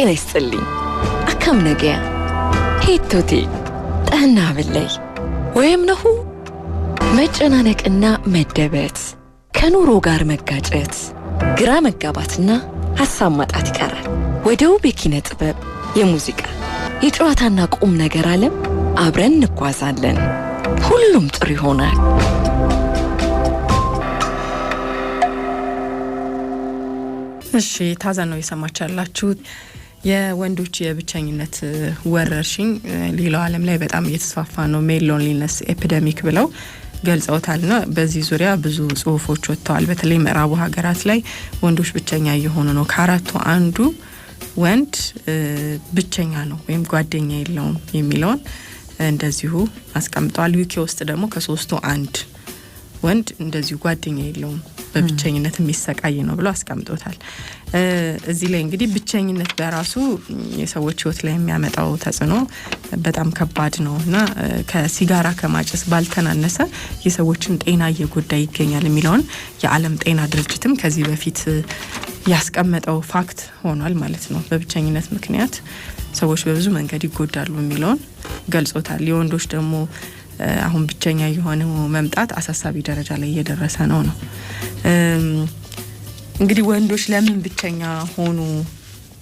ጤና ይስጥልኝ አከም ነገያ ሄቶቴ ጠና ብለይ ወይም ነሁ መጨናነቅና መደበት ከኑሮ ጋር መጋጨት ግራ መጋባትና ሐሳብ ማጣት ይቀራል። ወደው በኪነ ጥበብ የሙዚቃ የጨዋታና ቁም ነገር ዓለም አብረን እንጓዛለን። ሁሉም ጥሩ ይሆናል። እሺ ታዛን ነው የሰማቻላችሁ። የወንዶች የብቸኝነት ወረርሽኝ ሌላው ዓለም ላይ በጣም እየተስፋፋ ነው። ሜል ሎንሊነስ ኤፒደሚክ ብለው ገልጸውታልና በዚህ ዙሪያ ብዙ ጽሁፎች ወጥተዋል። በተለይ ምዕራቡ ሀገራት ላይ ወንዶች ብቸኛ እየሆኑ ነው። ከአራቱ አንዱ ወንድ ብቸኛ ነው ወይም ጓደኛ የለውም የሚለውን እንደዚሁ አስቀምጠዋል። ዩኬ ውስጥ ደግሞ ከሶስቱ አንድ ወንድ እንደዚሁ ጓደኛ የለውም በብቸኝነት የሚሰቃይ ነው ብሎ አስቀምጦታል። እዚህ ላይ እንግዲህ ብቸኝነት በራሱ የሰዎች ህይወት ላይ የሚያመጣው ተጽዕኖ በጣም ከባድ ነውና ከሲጋራ ከማጨስ ባልተናነሰ የሰዎችን ጤና እየጎዳ ይገኛል የሚለውን የዓለም ጤና ድርጅትም ከዚህ በፊት ያስቀመጠው ፋክት ሆኗል ማለት ነው። በብቸኝነት ምክንያት ሰዎች በብዙ መንገድ ይጎዳሉ የሚለውን ገልጾታል። የወንዶች ደግሞ አሁን ብቸኛ የሆነው መምጣት አሳሳቢ ደረጃ ላይ እየደረሰ ነው። እንግዲህ ወንዶች ለምን ብቸኛ ሆኑ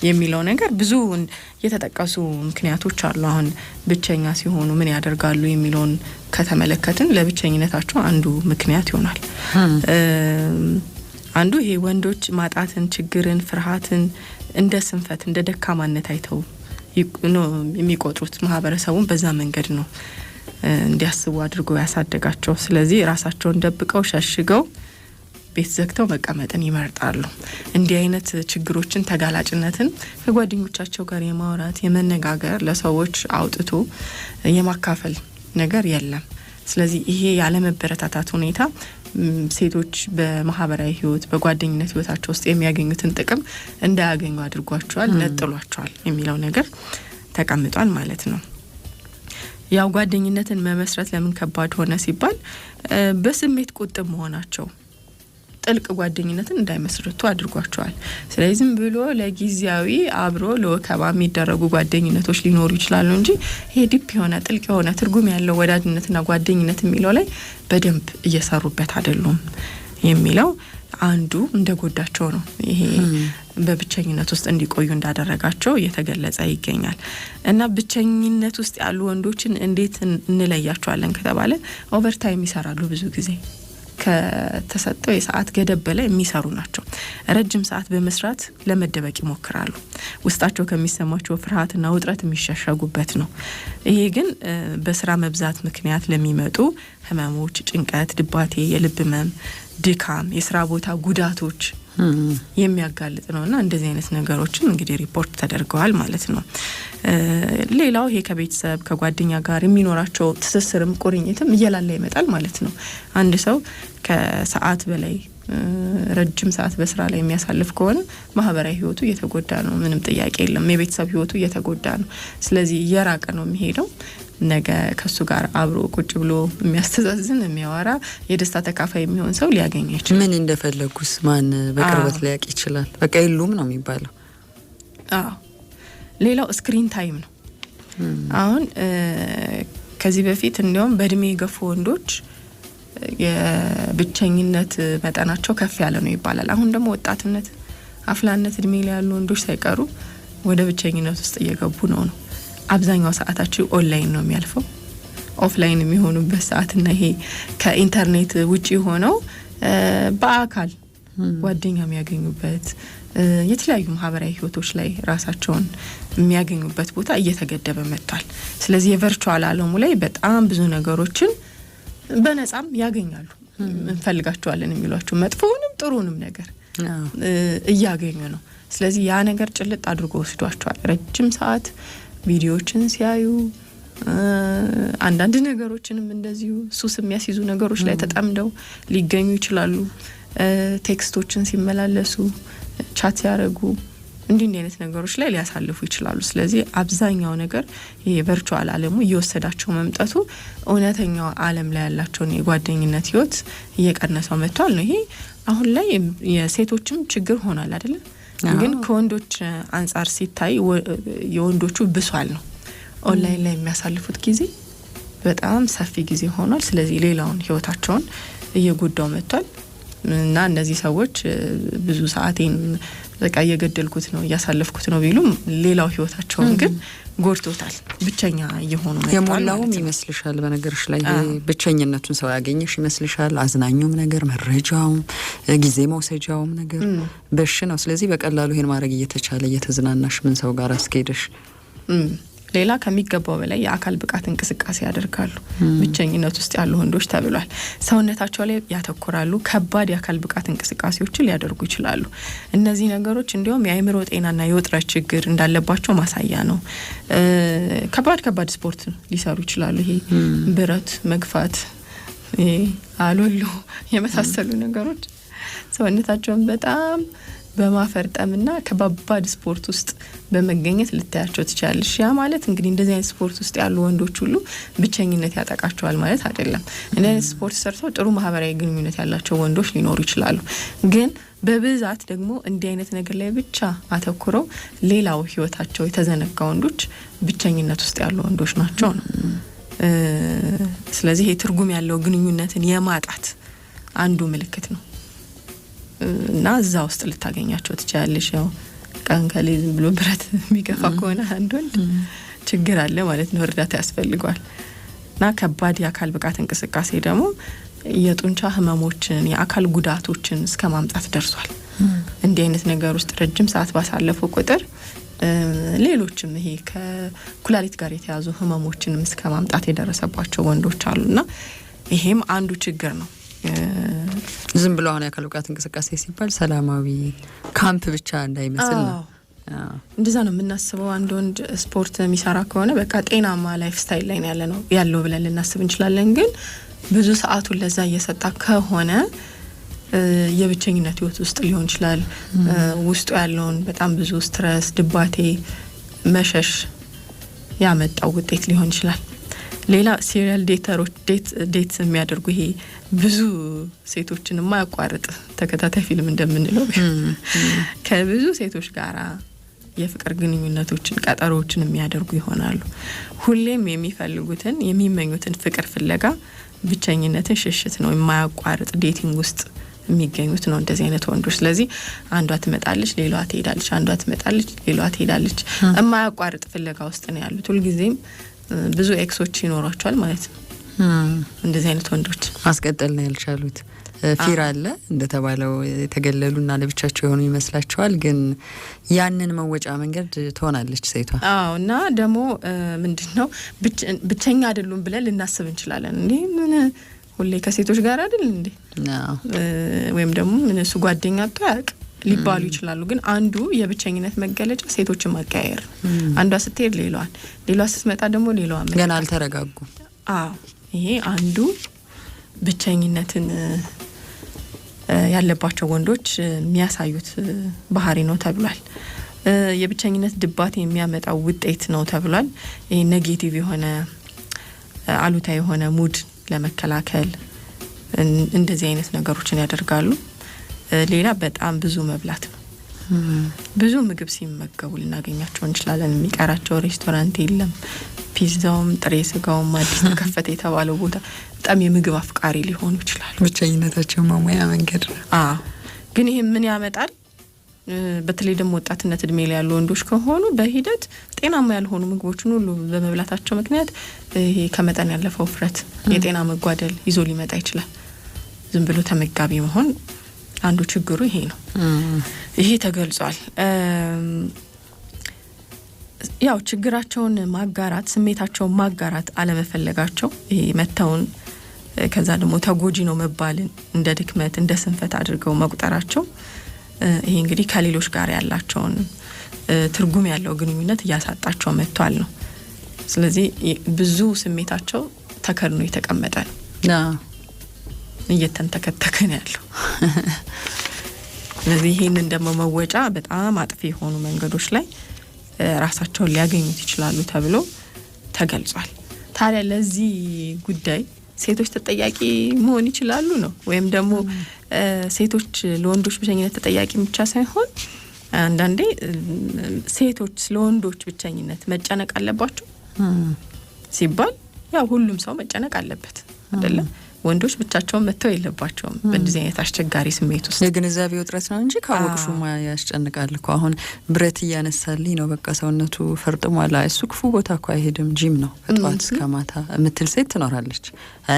የሚለው ነገር ብዙ የተጠቀሱ ምክንያቶች አሉ። አሁን ብቸኛ ሲሆኑ ምን ያደርጋሉ የሚለውን ከተመለከትን ለብቸኝነታቸው አንዱ ምክንያት ይሆናል። አንዱ ይሄ ወንዶች ማጣትን፣ ችግርን፣ ፍርሃትን እንደ ስንፈት እንደ ደካማነት አይተው የሚቆጥሩት ማህበረሰቡን በዛ መንገድ ነው እንዲያስቡ አድርጎ ያሳደጋቸው። ስለዚህ ራሳቸውን ደብቀው ሸሽገው ቤት ዘግተው መቀመጥን ይመርጣሉ። እንዲህ አይነት ችግሮችን ተጋላጭነትን ከጓደኞቻቸው ጋር የማውራት የመነጋገር ለሰዎች አውጥቶ የማካፈል ነገር የለም። ስለዚህ ይሄ ያለ መበረታታት ሁኔታ ሴቶች በማህበራዊ ህይወት በጓደኝነት ህይወታቸው ውስጥ የሚያገኙትን ጥቅም እንዳያገኙ አድርጓቸዋል፣ ነጥሏቸዋል የሚለው ነገር ተቀምጧል ማለት ነው። ያው ጓደኝነትን መመስረት ለምን ከባድ ሆነ ሲባል በስሜት ቁጥብ መሆናቸው ጥልቅ ጓደኝነትን እንዳይመስርቱ አድርጓቸዋል። ስለዚህ ዝም ብሎ ለጊዜያዊ አብሮ ለወከባ የሚደረጉ ጓደኝነቶች ሊኖሩ ይችላሉ እንጂ ይሄ ዲፕ የሆነ ጥልቅ የሆነ ትርጉም ያለው ወዳጅነትና ጓደኝነት የሚለው ላይ በደንብ እየሰሩበት አይደሉም የሚለው አንዱ እንደጎዳቸው ነው። ይሄ በብቸኝነት ውስጥ እንዲቆዩ እንዳደረጋቸው እየተገለጸ ይገኛል። እና ብቸኝነት ውስጥ ያሉ ወንዶችን እንዴት እንለያቸዋለን ከተባለ ኦቨርታይም ይሰራሉ። ብዙ ጊዜ ከተሰጠው የሰዓት ገደብ በላይ የሚሰሩ ናቸው። ረጅም ሰዓት በመስራት ለመደበቅ ይሞክራሉ። ውስጣቸው ከሚሰማቸው ፍርሃትና ውጥረት የሚሸሸጉበት ነው። ይሄ ግን በስራ መብዛት ምክንያት ለሚመጡ ህመሞች፣ ጭንቀት፣ ድባቴ፣ የልብ ህመም፣ ድካም፣ የስራ ቦታ ጉዳቶች የሚያጋልጥ ነውና እንደዚህ አይነት ነገሮችን እንግዲህ ሪፖርት ተደርገዋል ማለት ነው። ሌላው ይሄ ከቤተሰብ ከጓደኛ ጋር የሚኖራቸው ትስስርም ቁርኝትም እየላላ ይመጣል ማለት ነው። አንድ ሰው ከሰዓት በላይ ረጅም ሰዓት በስራ ላይ የሚያሳልፍ ከሆነ ማህበራዊ ህይወቱ እየተጎዳ ነው፣ ምንም ጥያቄ የለም። የቤተሰብ ህይወቱ እየተጎዳ ነው። ስለዚህ እየራቀ ነው የሚሄደው። ነገ ከሱ ጋር አብሮ ቁጭ ብሎ የሚያስተዛዝን የሚያወራ የደስታ ተካፋይ የሚሆን ሰው ሊያገኝ ይችላል። ምን እንደፈለጉስ ማን በቅርበት ሊያቅ ይችላል? በቃ ይሉም ነው የሚባለው። ሌላው ስክሪን ታይም ነው። አሁን ከዚህ በፊት እንዲያውም በእድሜ የገፉ ወንዶች የብቸኝነት መጠናቸው ከፍ ያለ ነው ይባላል። አሁን ደግሞ ወጣትነት አፍላነት እድሜ ላይ ያሉ ወንዶች ሳይቀሩ ወደ ብቸኝነት ውስጥ እየገቡ ነው። አብዛኛው ሰዓታቸው ኦንላይን ነው የሚያልፈው። ኦፍላይን የሚሆኑበት ሰዓትና ይሄ ከኢንተርኔት ውጪ ሆነው በአካል ጓደኛ የሚያገኙበት የተለያዩ ማህበራዊ ህይወቶች ላይ ራሳቸውን የሚያገኙበት ቦታ እየተገደበ መጥቷል። ስለዚህ የቨርቹዋል ዓለሙ ላይ በጣም ብዙ ነገሮችን በነጻም ያገኛሉ። እንፈልጋቸዋለን የሚሏቸው መጥፎውንም ጥሩንም ነገር እያገኙ ነው። ስለዚህ ያ ነገር ጭልጥ አድርጎ ወስዷቸዋል። ረጅም ሰዓት ቪዲዮዎችን ሲያዩ አንዳንድ ነገሮችንም እንደዚሁ ሱስ የሚያስይዙ ነገሮች ላይ ተጠምደው ሊገኙ ይችላሉ። ቴክስቶችን ሲመላለሱ፣ ቻት ሲያደርጉ እንዲህ አይነት ነገሮች ላይ ሊያሳልፉ ይችላሉ። ስለዚህ አብዛኛው ነገር የቨርቹዋል ዓለሙ እየወሰዳቸው መምጣቱ እውነተኛው ዓለም ላይ ያላቸውን የጓደኝነት ህይወት እየቀነሰው መጥቷል ነው። ይሄ አሁን ላይ የሴቶችም ችግር ሆኗል አይደል? ግን ከወንዶች አንፃር ሲታይ የወንዶቹ ብሷል ነው። ኦንላይን ላይ የሚያሳልፉት ጊዜ በጣም ሰፊ ጊዜ ሆኗል። ስለዚህ ሌላውን ህይወታቸውን እየጎዳው መጥቷል እና እነዚህ ሰዎች ብዙ ሰዓቴን በቃ እየገደልኩት ነው እያሳለፍኩት ነው ቢሉም ሌላው ህይወታቸውን ግን ጎድቶታል። ብቸኛ እየሆኑ መጥቷል። የሞላውም ይመስልሻል? በነገርሽ ላይ ብቸኝነቱን ሰው ያገኘሽ ይመስልሻል? አዝናኙም ነገር መረጃውም ጊዜ መውሰጃውም ነገር በሽ ነው። ስለዚህ በቀላሉ ይሄን ማድረግ እየተቻለ እየተዝናናሽ ምን ሰው ጋር አስኬደሽ ሌላ ከሚገባው በላይ የአካል ብቃት እንቅስቃሴ ያደርጋሉ ብቸኝነት ውስጥ ያሉ ወንዶች ተብሏል። ሰውነታቸው ላይ ያተኩራሉ። ከባድ የአካል ብቃት እንቅስቃሴዎችን ሊያደርጉ ይችላሉ። እነዚህ ነገሮች እንዲያውም የአእምሮ ጤናና የውጥረት ችግር እንዳለባቸው ማሳያ ነው። ከባድ ስፖርት ሊሰሩ ይችላሉ። ይሄ ብረት መግፋት፣ አሎሎ የመሳሰሉ ነገሮች ሰውነታቸውን በጣም በማፈርጠምና ከባባድ ስፖርት ውስጥ በመገኘት ልታያቸው ትችላለሽ። ያ ማለት እንግዲህ እንደዚህ አይነት ስፖርት ውስጥ ያሉ ወንዶች ሁሉ ብቸኝነት ያጠቃቸዋል ማለት አይደለም። እንደዚህ አይነት ስፖርት ሰርተው ጥሩ ማህበራዊ ግንኙነት ያላቸው ወንዶች ሊኖሩ ይችላሉ። ግን በብዛት ደግሞ እንዲህ አይነት ነገር ላይ ብቻ አተኩረው ሌላው ህይወታቸው የተዘነጋ ወንዶች ብቸኝነት ውስጥ ያሉ ወንዶች ናቸው ነው። ስለዚህ የትርጉም ያለው ግንኙነትን የማጣት አንዱ ምልክት ነው እና እዛ ውስጥ ልታገኛቸው ትችላለሽ። ያው ቀን ከሌት ዝም ብሎ ብረት የሚገፋ ከሆነ አንድ ወንድ ችግር አለ ማለት ነው፣ እርዳታ ያስፈልገዋል። እና ከባድ የአካል ብቃት እንቅስቃሴ ደግሞ የጡንቻ ህመሞችን፣ የአካል ጉዳቶችን እስከ ማምጣት ደርሷል። እንዲህ አይነት ነገር ውስጥ ረጅም ሰዓት ባሳለፉ ቁጥር ሌሎችም ይሄ ከኩላሊት ጋር የተያዙ ህመሞችንም እስከ ማምጣት የደረሰባቸው ወንዶች አሉና ይሄም አንዱ ችግር ነው። ዝም ብሎ አሁን የአካል ብቃት እንቅስቃሴ ሲባል ሰላማዊ ካምፕ ብቻ እንዳይመስል ነው። እንደዛ ነው የምናስበው። አንድ ወንድ ስፖርት የሚሰራ ከሆነ በቃ ጤናማ ላይፍ ስታይል ላይ ያለው ብለን ልናስብ እንችላለን። ግን ብዙ ሰዓቱን ለዛ እየሰጣ ከሆነ የብቸኝነት ህይወት ውስጥ ሊሆን ይችላል። ውስጡ ያለውን በጣም ብዙ ስትረስ፣ ድባቴ፣ መሸሽ ያመጣው ውጤት ሊሆን ይችላል። ሌላ ሲሪያል ዴት የሚያደርጉ ይሄ ብዙ ሴቶችን የማያቋርጥ ተከታታይ ፊልም እንደምንለው ከብዙ ሴቶች ጋራ የፍቅር ግንኙነቶችን ቀጠሮዎችን የሚያደርጉ ይሆናሉ። ሁሌም የሚፈልጉትን የሚመኙትን ፍቅር ፍለጋ ብቸኝነትን ሽሽት ነው የማያቋርጥ ዴቲንግ ውስጥ የሚገኙት ነው እንደዚህ አይነት ወንዶች። ስለዚህ አንዷ ትመጣለች ሌላዋ ትሄዳለች፣ አንዷ ትመጣለች ሌላዋ ትሄዳለች። የማያቋርጥ ፍለጋ ውስጥ ነው ያሉት። ሁልጊዜም ብዙ ኤክሶች ይኖራቸዋል ማለት ነው እንደዚህ አይነት ወንዶች። ማስቀጠል ነው ያልቻሉት። ፊራ አለ እንደተባለው የተገለሉና ለብቻቸው የሆኑ ይመስላቸዋል። ግን ያንን መወጫ መንገድ ትሆናለች ሴቷ። እና ደግሞ ምንድነው ብቸኛ አይደሉም ብለን ልናስብ እንችላለን። እንዴ ምን ሁሌ ከሴቶች ጋር አይደል እንዴ ወይም ደግሞ ምን እሱ ጓደኛ አጣያቅ ሊባሉ ይችላሉ። ግን አንዱ የብቸኝነት መገለጫ ሴቶችን ማቀያየር፣ አንዷ ስትሄድ ሌላዋ ስትመጣ ደግሞ ሌላዋ ገና አልተረጋጉም። ይሄ አንዱ ብቸኝነትን ያለባቸው ወንዶች የሚያሳዩት ባህሪ ነው ተብሏል። የብቸኝነት ድባቴ የሚያመጣው ውጤት ነው ተብሏል። ይሄ ኔጌቲቭ የሆነ አሉታዊ የሆነ ሙድ ለመከላከል እንደዚህ አይነት ነገሮችን ያደርጋሉ። ሌላ በጣም ብዙ መብላት ነው። ብዙ ምግብ ሲመገቡ ልናገኛቸው እንችላለን። የሚቀራቸው ሬስቶራንት የለም። ፒዛውም ጥሬ ስጋውም አዲስ ተከፈተ የተባለው ቦታ በጣም የምግብ አፍቃሪ ሊሆኑ ይችላሉ። ብቸኝነታቸው ማሞያ መንገድ ነው። ግን ይሄ ምን ያመጣል? በተለይ ደግሞ ወጣትነት እድሜ ላይ ያሉ ወንዶች ከሆኑ በሂደት ጤናማ ያልሆኑ ምግቦችን ሁሉ በመብላታቸው ምክንያት ይሄ ከመጠን ያለፈው ውፍረት፣ የጤና መጓደል ይዞ ሊመጣ ይችላል። ዝም ብሎ ተመጋቢ መሆን አንዱ ችግሩ ይሄ ነው። ይሄ ተገልጿል። ያው ችግራቸውን ማጋራት፣ ስሜታቸውን ማጋራት አለመፈለጋቸው፣ ይሄ መተውን ከዛ ደግሞ ተጎጂ ነው መባልን እንደ ድክመት እንደ ስንፈት አድርገው መቁጠራቸው ይሄ እንግዲህ ከሌሎች ጋር ያላቸውን ትርጉም ያለው ግንኙነት እያሳጣቸው መጥቷል ነው። ስለዚህ ብዙ ስሜታቸው ተከድኖ የተቀመጠ ነው፣ እየተንተከተከ ነው ያለው። ስለዚህ ይሄንን ደግሞ መወጫ በጣም አጥፊ የሆኑ መንገዶች ላይ ራሳቸውን ሊያገኙት ይችላሉ ተብሎ ተገልጿል። ታዲያ ለዚህ ጉዳይ ሴቶች ተጠያቂ መሆን ይችላሉ ነው? ወይም ደግሞ ሴቶች ለወንዶች ብቸኝነት ተጠያቂ ብቻ ሳይሆን አንዳንዴ ሴቶች ለወንዶች ብቸኝነት መጨነቅ አለባቸው ሲባል ያው ሁሉም ሰው መጨነቅ አለበት አይደለ? ወንዶች ብቻቸውን መተው የለባቸውም በእንደዚህ አይነት አስቸጋሪ ስሜት ውስጥ። የግንዛቤ ውጥረት ነው እንጂ ካወቅሹማ ያስጨንቃል እኮ። አሁን ብረት እያነሳልኝ ነው በቃ ሰውነቱ ፈርጥሟል፣ እሱ ክፉ ቦታ እኮ አይሄድም ጂም ነው ከጠዋት እስከ ማታ የምትል ሴት ትኖራለች።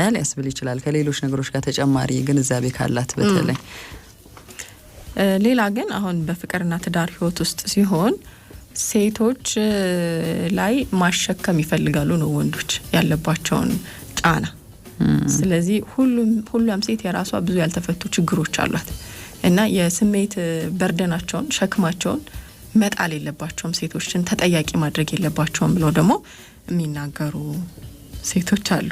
ሊያስብል ይችላል ከሌሎች ነገሮች ጋር ተጨማሪ ግንዛቤ ካላት በተለይ። ሌላ ግን አሁን በፍቅርና ትዳር ህይወት ውስጥ ሲሆን ሴቶች ላይ ማሸከም ይፈልጋሉ ነው ወንዶች ያለባቸውን ጫና። ስለዚህ ሁሉም ሴት የራሷ ብዙ ያልተፈቱ ችግሮች አሏት እና የስሜት በርደናቸውን ሸክማቸውን መጣል የለባቸውም፣ ሴቶችን ተጠያቂ ማድረግ የለባቸውም ብለው ደግሞ የሚናገሩ ሴቶች አሉ።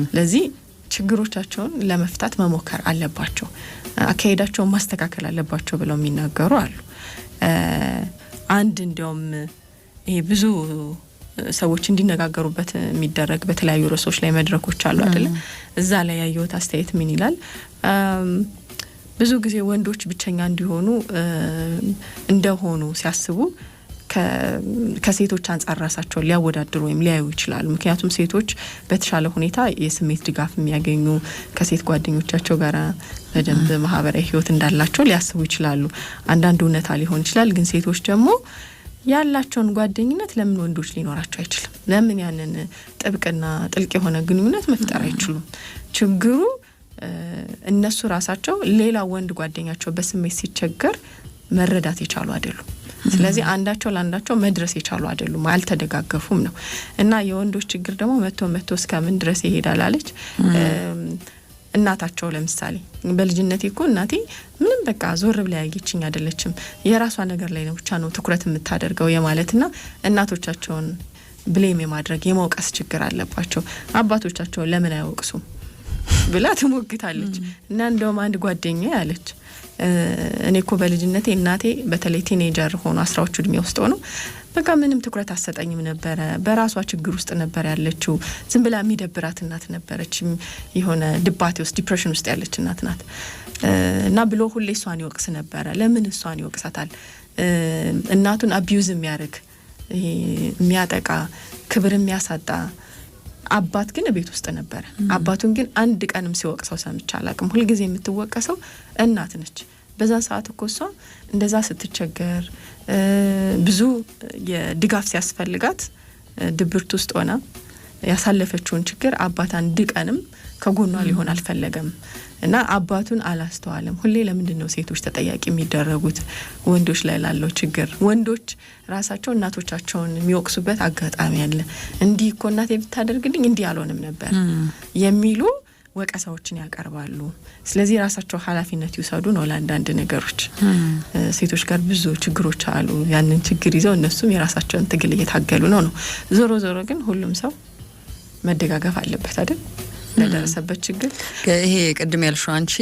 ስለዚህ ችግሮቻቸውን ለመፍታት መሞከር አለባቸው፣ አካሄዳቸውን ማስተካከል አለባቸው ብለው የሚናገሩ አሉ። አንድ እንዲያውም ይሄ ብዙ ሰዎች እንዲነጋገሩበት የሚደረግ በተለያዩ ርዕሶች ላይ መድረኮች አሉ አይደለ? እዛ ላይ ያየሁት አስተያየት ምን ይላል? ብዙ ጊዜ ወንዶች ብቸኛ እንዲሆኑ እንደሆኑ ሲያስቡ ከሴቶች አንጻር ራሳቸውን ሊያወዳድሩ ወይም ሊያዩ ይችላሉ። ምክንያቱም ሴቶች በተሻለ ሁኔታ የስሜት ድጋፍ የሚያገኙ ከሴት ጓደኞቻቸው ጋር በደንብ ማህበራዊ ህይወት እንዳላቸው ሊያስቡ ይችላሉ። አንዳንድ እውነታ ሊሆን ይችላል። ግን ሴቶች ደግሞ ያላቸውን ጓደኝነት ለምን ወንዶች ሊኖራቸው አይችልም? ለምን ያንን ጥብቅና ጥልቅ የሆነ ግንኙነት መፍጠር አይችሉም? ችግሩ እነሱ ራሳቸው ሌላ ወንድ ጓደኛቸው በስሜት ሲቸገር መረዳት የቻሉ አይደሉም። ስለዚህ አንዳቸው ለአንዳቸው መድረስ የቻሉ አይደሉም፣ አልተደጋገፉም ነው። እና የወንዶች ችግር ደግሞ መቶ እስከ ምን ድረስ ይሄዳል አለች እናታቸው። ለምሳሌ በልጅነቴ እኮ እናቴ ምንም በቃ ዞር ብላ ያየችኝ አይደለችም፣ የራሷ ነገር ላይ ነው ብቻ ነው ትኩረት የምታደርገው የማለትና እናቶቻቸውን ብሌም የማድረግ የመውቀስ ችግር አለባቸው። አባቶቻቸውን ለምን አይወቅሱም ብላ ትሞግታለች። እና እንደውም አንድ ጓደኛዬ አለች እኔ እኮ በልጅነቴ እናቴ በተለይ ቲኔጀር ሆኖ 10ዎቹ እድሜ ውስጥ ሆኖ በቃ ምንም ትኩረት አሰጠኝም ነበረ፣ በራሷ ችግር ውስጥ ነበር ያለችው፣ ዝም ብላ የሚደብራት እናት ነበረች፣ የሆነ ድባቴ ውስጥ ዲፕሬሽን ውስጥ ያለች እናት ናት እና ብሎ ሁሌ እሷን ይወቅስ ነበረ። ለምን እሷን ይወቅሳታል? እናቱን አቢዩዝ የሚያደርግ የሚያጠቃ ክብር የሚያሳጣ አባት ግን ቤት ውስጥ ነበረ። አባቱን ግን አንድ ቀንም ሲወቅሰው ሰምቼ አላቅም። ሁልጊዜ የምትወቀሰው እናት ነች። በዛ ሰዓት እኮ እሷ እንደዛ ስትቸገር ብዙ የድጋፍ ሲያስፈልጋት ድብርት ውስጥ ሆና ያሳለፈችውን ችግር አባት አንድ ቀንም ከጎኗ ሊሆን አልፈለገም እና አባቱን አላስተዋለም። ሁሌ ለምንድን ነው ሴቶች ተጠያቂ የሚደረጉት ወንዶች ላይ ላለው ችግር? ወንዶች ራሳቸው እናቶቻቸውን የሚወቅሱበት አጋጣሚ አለ። እንዲህ እኮ እናቴ ብታደርግልኝ እንዲህ አልሆንም ነበር የሚሉ ወቀሳዎችን ያቀርባሉ። ስለዚህ ራሳቸው ኃላፊነት ይውሰዱ ነው ለአንዳንድ ነገሮች። ሴቶች ጋር ብዙ ችግሮች አሉ። ያንን ችግር ይዘው እነሱም የራሳቸውን ትግል እየታገሉ ነው። ዞሮ ግን ሁሉም ሰው መደጋገፍ አለበት አይደል? ለደረሰበት ችግር ይሄ ቅድም ያልሽው አንቺ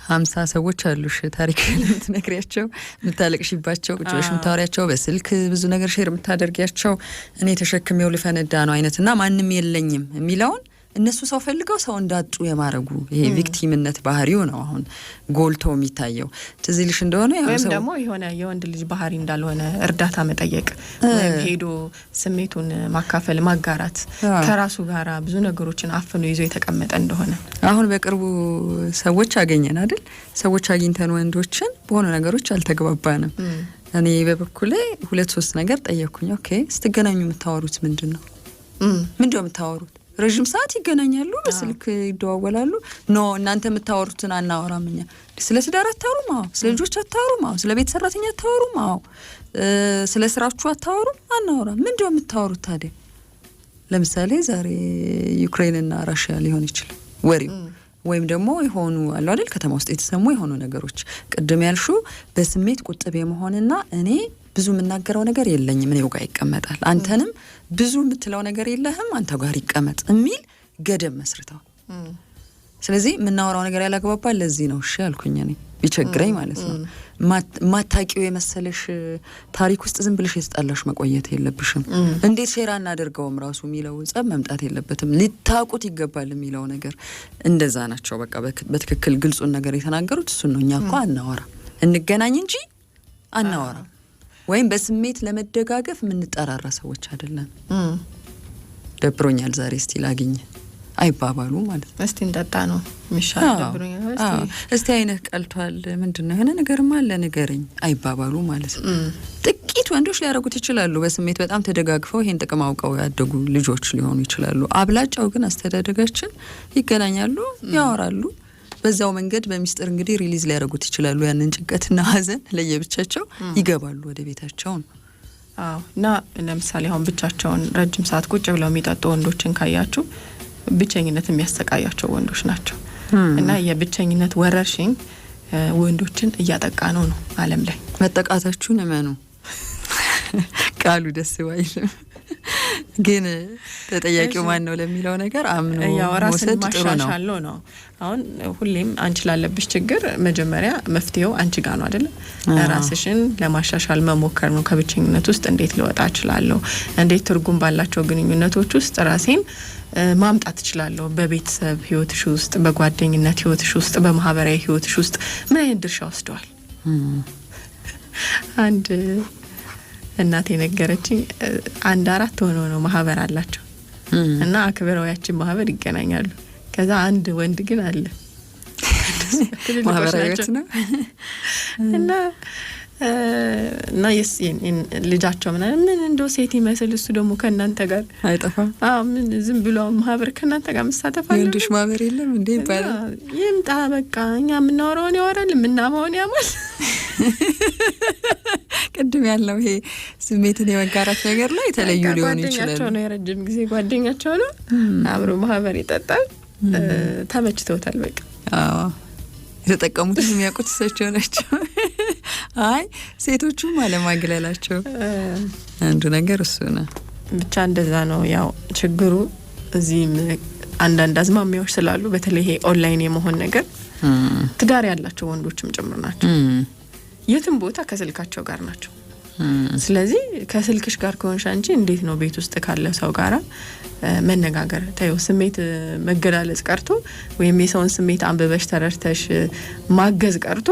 50 ሰዎች አሉሽ ታሪክ የምትነግሪያቸው፣ የምታለቅሽባቸው፣ ቁጭ ብለሽ የምታወሪያቸው፣ በስልክ ብዙ ነገር ሼር የምታደርጊያቸው እኔ ተሸክሜው ልፈነዳ ነው አይነትና ማንም የለኝም የሚለውን እነሱ ሰው ፈልገው ሰው እንዳጡ የማረጉ ይሄ ቪክቲምነት ባህሪው ነው አሁን ጎልቶ የሚታየው። ትዝ ይልሽ እንደሆነ ወይም ደግሞ የሆነ የወንድ ልጅ ባህሪ እንዳልሆነ እርዳታ መጠየቅ ወይም ሄዶ ስሜቱን ማካፈል ማጋራት ከራሱ ጋራ ብዙ ነገሮችን አፍኖ ይዞ የተቀመጠ እንደሆነ አሁን በቅርቡ ሰዎች አገኘን አይደል? ሰዎች አግኝተን ወንዶችን በሆነ ነገሮች አልተግባባንም። እኔ በበኩሌ 2-3 ነገር ጠየቅኩኝ። ኦኬ ስትገናኙ የምታወሩት ምንድነው? ምንድነው የምታወሩት? ረጅም ሰዓት ይገናኛሉ፣ በስልክ ይደዋወላሉ። ኖ እናንተ የምታወሩትን አናወራም። እኛ ስለ ትዳር አታወሩም? አዎ። ስለ ልጆች አታወሩም? አዎ። ስለ ቤት ሰራተኛ አታወሩም? አዎ። ስለ ስራችሁ አታወሩም? አናወራም። ምንድነው የምታወሩት ታዲያ? ለምሳሌ ዛሬ ዩክሬንና ራሽያ ሊሆን ይችላል ወሬው፣ ወይም ደግሞ የሆኑ አሉ አይደል ከተማ ውስጥ የተሰሙ የሆኑ ነገሮች። ቅድም ያልሹ በስሜት ቁጥብ የመሆንና እኔ ብዙ የምናገረው ነገር የለኝም እኔው ጋር ይቀመጣል፣ አንተንም ብዙ የምትለው ነገር የለህም አንተ ጋር ይቀመጥ የሚል ገደብ መስርተው። ስለዚህ የምናወራው ነገር ያላግባባል። ለዚህ ነው እሺ ያልኩኝ እኔ ቢቸግረኝ ማለት ነው። ማታቂው የመሰለሽ ታሪክ ውስጥ ዝም ብለሽ የተጣላሽ መቆየት የለብሽም። እንዴት ሼራ እናደርገውም ራሱ የሚለው ጸብ መምጣት የለበትም። ሊታቁት ይገባል የሚለው ነገር እንደዛ ናቸው። በቃ በትክክል ግልጹን ነገር የተናገሩት እሱን ነው። እኛ እኮ አናወራ እንገናኝ እንጂ አናወራም ወይም በስሜት ለመደጋገፍ የምንጠራራ ሰዎች አይደለም። ደብሮኛል ዛሬ እስቲ ላግኝ አይባባሉ ማለት ነው። እስቲ እንጠጣ ነው የሚሻል። ደብሮኛል እስቲ አይነህ ቀልቷል ምንድነው የሆነ ነገርማ አለ ንገረኝ አይባባሉ ማለት ነው። ጥቂት ወንዶች ሊያረጉት ይችላሉ በስሜት በጣም ተደጋግፈው ይሄን ጥቅም አውቀው ያደጉ ልጆች ሊሆኑ ይችላሉ። አብላጫው ግን አስተዳደጋችን ይገናኛሉ፣ ያወራሉ። በዛው መንገድ በሚስጥር እንግዲህ ሪሊዝ ሊያረጉት ይችላሉ። ያንን ጭንቀትና ሀዘን ለየብቻቸው ይገባሉ ወደ ቤታቸው ነው። እና ለምሳሌ አሁን ብቻቸውን ረጅም ሰዓት ቁጭ ብለው የሚጠጡ ወንዶችን ካያችሁ ብቸኝነት የሚያሰቃያቸው ወንዶች ናቸው። እና የብቸኝነት ወረርሽኝ ወንዶችን እያጠቃ ነው ዓለም ላይ። መጠቃታችሁን እመኑ። ቃሉ ደስ ባይልም ግን ተጠያቂው ማን ነው ለሚለው ነገር አምኖ መውሰድ ጥሩ ነው። አሁን ሁሌም አንቺ ላለብሽ ችግር መጀመሪያ መፍትሄው አንቺ ጋር ነው አይደል? ራስሽን ለማሻሻል መሞከር ነው። ከብቸኝነት ውስጥ እንዴት ልወጣ እችላለሁ? እንዴት ትርጉም ባላቸው ግንኙነቶች ውስጥ ራሴን ማምጣት እችላለሁ? በቤተሰብ ህይወትሽ ውስጥ፣ በጓደኝነት ህይወትሽ ውስጥ፣ በማህበራዊ ህይወትሽ ውስጥ ምን አይነት ድርሻ ወስደዋል? አንድ እናቴ ነገረችኝ። 1-4 ሆነው ነው ማህበር አላቸው እና አክብረው ያችን ማህበር ይገናኛሉ። ከዛ አንድ ወንድ ግን አለ ማህበራዊት ነው እና ልጃቸው ምን እንደው ሴት ይመስል እሱ ደግሞ ከእናንተ ጋር አይጠፋም። ምን ዝም ብሎ ማህበር ከእናንተ ጋር መሳተፍ አለ? ወንዶች ማህበር የለም እንዴ ይባላል። ይምጣ በቃ እኛ የምናወራውን ያወራል፣ የምናማውን ያማል። ቅድም ያለው ይሄ ስሜትን የመጋራት ነገር ላይ የተለዩ ሊሆኑ ይችላል። ጓደኛቸው ነው፣ የረጅም ጊዜ ጓደኛቸው ነው። አብሮ ማህበር ይጠጣል። ተመችቶታል በቃ። የተጠቀሙት የሚያውቁት እሳቸው ናቸው። አይ ሴቶቹም አለማግለላቸው አንዱ ነገር እሱ ነው። ብቻ እንደዛ ነው። ያው ችግሩ እዚህም አንዳንድ አዝማሚያዎች ስላሉ በተለይ ይሄ ኦንላይን የመሆን ነገር ትዳር ያላቸው ወንዶችም ጭምር ናቸው። የትም ቦታ ከስልካቸው ጋር ናቸው። ስለዚህ ከስልክሽ ጋር ከሆንሽ አንቺ እንዴት ነው ቤት ውስጥ ካለ ሰው ጋራ መነጋገር? ታዩ ስሜት መገላለጽ ቀርቶ ወይም የሰውን ስሜት አንብበሽ ተረድተሽ ማገዝ ቀርቶ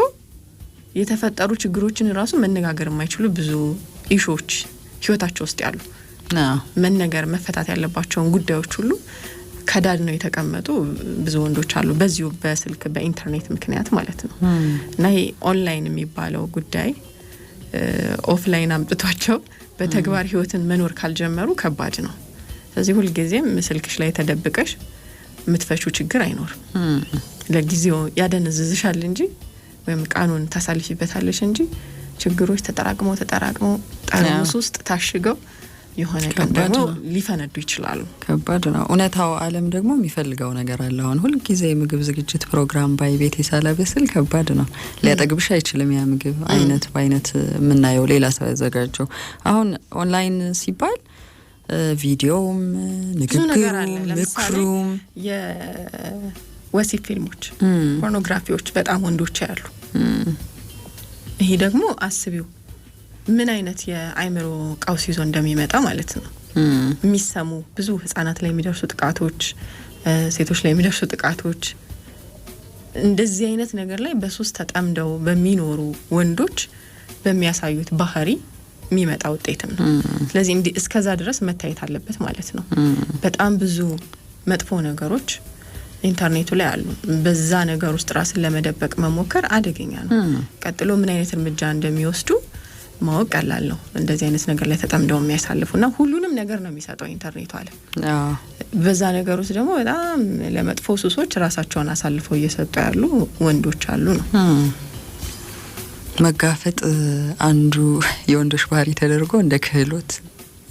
የተፈጠሩ ችግሮችን ራሱ መነጋገር የማይችሉ ብዙ ኢሹዎች ህይወታቸው ውስጥ ያሉ መነገር መፈታት ያለባቸውን ጉዳዮች ሁሉ ከዳድ ነው የተቀመጡ ብዙ ወንዶች አሉ። በዚሁ በስልክ በኢንተርኔት ምክንያት ማለት ነው። እና ይሄ ኦንላይን የሚባለው ጉዳይ ኦፍላይን አምጥቷቸው በተግባር ህይወትን መኖር ካልጀመሩ ከባድ ነው። ስለዚህ ሁሉ ጊዜም ስልክሽ ላይ ተደብቀሽ የምትፈቹ ችግር አይኖርም። ለጊዜው ያደነዝዝሻል እንጂ ወይም ቃኑን ታሳልፊበታለሽ እንጂ ችግሮች ተጠራቅመው ጠርሙስ ውስጥ ታሽገው የሆነ ቀን ደግሞ ሊፈነዱ ይችላሉ። ከባድ ነው። እውነታው ዓለም ደግሞ የሚፈልገው ነገር አለ። አሁን ሁሉ ጊዜ ምግብ ዝግጅት ፕሮግራም ባይቤት የሳላበስል ከባድ ነው። ሊያጠግብሽ አይችልም። ያ ምግብ አይነት በአይነት የምናየው ሌላ ሰው ያዘጋጀው። አሁን ኦንላይን ሲባል ቪዲዮም፣ ንግግሩም፣ ምክሩም የወሲብ ፊልሞች፣ ፖርኖግራፊዎች በጣም ወንዶች ያሉ። ይሄ ደግሞ አስቢው ምን አይነት የአይምሮ ቀውስ ይዞ እንደሚመጣ ማለት ነው። የሚሰሙ ብዙ ህጻናት ላይ የሚደርሱ ጥቃቶች፣ ሴቶች ላይ የሚደርሱ ጥቃቶች እንደዚህ አይነት ነገር ላይ በሶስት ተጠምደው በሚኖሩ ወንዶች በሚያሳዩት ባህሪ የሚመጣ ውጤትም ነው። ስለዚህ እስከዛ ድረስ መታየት አለበት ማለት ነው። በጣም ብዙ መጥፎ ነገሮች ኢንተርኔቱ ላይ አሉ። በዛ ነገር ውስጥ ራስን ለመደበቅ መሞከር አደገኛ ነው። ቀጥሎ ምን አይነት እርምጃ እንደሚወስዱ ማወቅ ቀላል ነው። እንደዚህ አይነት ነገር ላይ ተጠምደው የሚያሳልፉና ሁሉንም ነገር ነው የሚሰጠው ኢንተርኔቱ አለ። በዛ ነገር ውስጥ ደግሞ በጣም ለመጥፎ ሱሶች ራሳቸውን አሳልፈው እየሰጡ ያሉ ወንዶች አሉ ነው። መጋፈጥ አንዱ የወንዶች ባህሪ ተደርጎ እንደ ክህሎት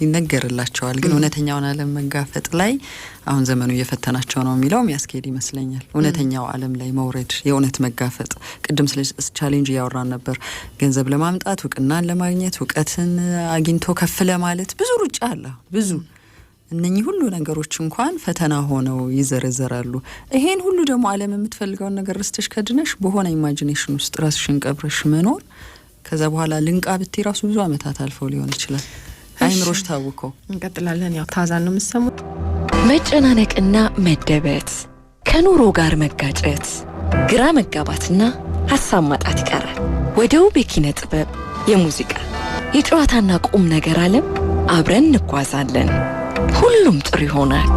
ይነገርላቸዋል። ግን እውነተኛውን ዓለም መጋፈጥ ላይ አሁን ዘመኑ እየፈተናቸው ነው የሚለው የሚያስኬድ ይመስለኛል። እውነተኛው ዓለም ላይ መውረድ፣ የእውነት መጋፈጥ። ቅድም ስለ ቻሌንጅ እያወራን ነበር። ገንዘብ ለማምጣት፣ እውቅናን ለማግኘት፣ እውቀትን አግኝቶ ከፍ ለማለት ብዙ ሩጫ አለ። ብዙ እነኚህ ሁሉ ነገሮች እንኳን ፈተና ሆነው ይዘረዘራሉ። ይሄን ሁሉ ደግሞ ዓለም የምትፈልገውን ነገር ርስተሽ ከድነሽ በሆነ ኢማጂኔሽን ውስጥ ራስሽን ቀብረሽ መኖር ከዛ በኋላ ልንቃ ብቴ ራሱ ብዙ አመታት አልፈው ሊሆን ይችላል። አይምሮሽ ታውቆ እንቀጥላለን። ያው ታዛን ነው የምትሰሙት። መጨናነቅና መደበት፣ ከኑሮ ጋር መጋጨት፣ ግራ መጋባትና ሀሳብ ማጣት ይቀራል። ወደ ውብ የኪነ ጥበብ የሙዚቃ የጨዋታና ቁም ነገር ዓለም አብረን እንጓዛለን። ሁሉም ጥሩ ይሆናል።